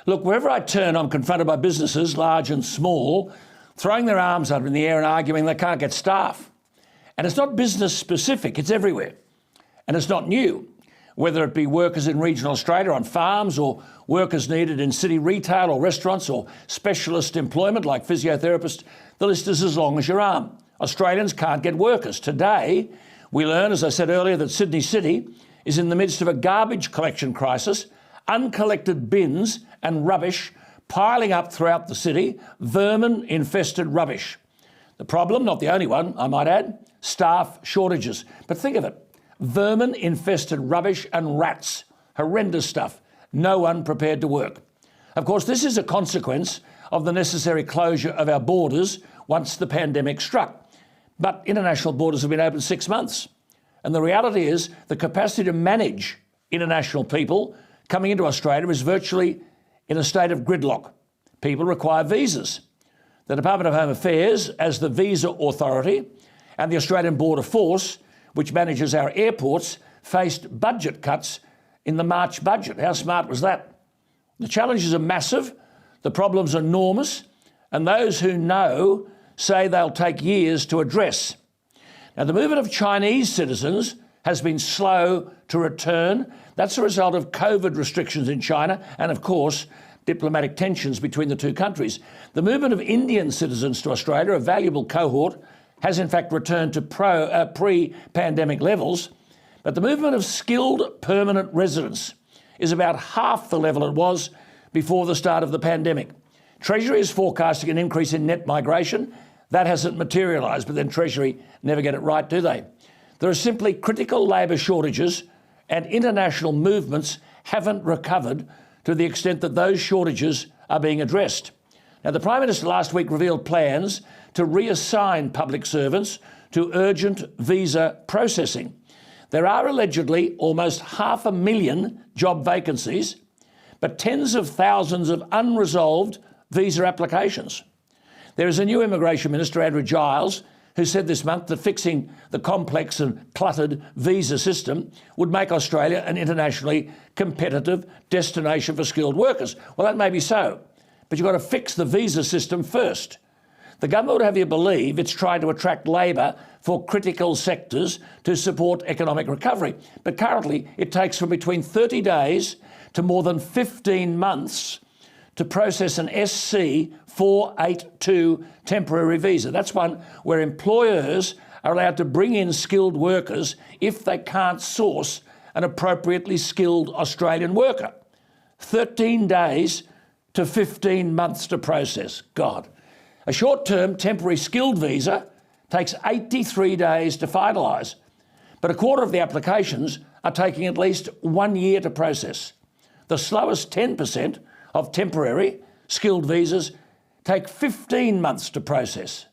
Look, wherever I turn, I'm confronted by businesses, large and small, throwing their arms up in the air and arguing they can't get staff. And it's not business specific, it's everywhere. And it's not new, whether it be workers in regional Australia on farms or workers needed in city retail or restaurants or specialist employment like physiotherapists. The list is as long as your arm. Australians can't get workers. Today, we learn, as I said earlier, that Sydney City is in the midst of a garbage collection crisis, uncollected bins and rubbish piling up throughout the city, vermin-infested rubbish. The problem, not the only one, I might add, staff shortages. But think of it, vermin-infested rubbish and rats, horrendous stuff, no one prepared to work. Of course, this is a consequence of the necessary closure of our borders once the pandemic struck. But international borders have been open 6 months. And the reality is the capacity to manage international people coming into Australia is virtually in a state of gridlock. People require visas. The Department of Home Affairs, as the visa authority, and the Australian Border Force, which manages our airports, faced budget cuts in the March budget. How smart was that? The challenges are massive, the problems are enormous, and those who know say they'll take years to address. Now, the movement of Chinese citizens has been slow to return. That's a result of COVID restrictions in China and, of course, diplomatic tensions between the two countries. The movement of Indian citizens to Australia, a valuable cohort, has in fact returned to pre-pandemic levels. But the movement of skilled permanent residents is about half the level it was before the start of the pandemic. Treasury is forecasting an increase in net migration. That hasn't materialised, but then Treasury never get it right, do they? There are simply critical labour shortages, and international movements haven't recovered to the extent that those shortages are being addressed. Now, the Prime Minister last week revealed plans to reassign public servants to urgent visa processing. There are allegedly almost 500,000 job vacancies, but tens of thousands of unresolved visa applications. There is a new Immigration Minister, Andrew Giles, who said this month that fixing the complex and cluttered visa system would make Australia an internationally competitive destination for skilled workers. Well, that may be so, but you've got to fix the visa system first. The government would have you believe it's trying to attract labour for critical sectors to support economic recovery. But currently, it takes from between 30 days to more than 15 months to process an SC 482 temporary visa. That's one where employers are allowed to bring in skilled workers if they can't source an appropriately skilled Australian worker. 13 days to 15 months to process. God. A short-term temporary skilled visa takes 83 days to finalise, but a quarter of the applications are taking at least 1 year to process. The slowest 10% of temporary skilled visas take 15 months to process.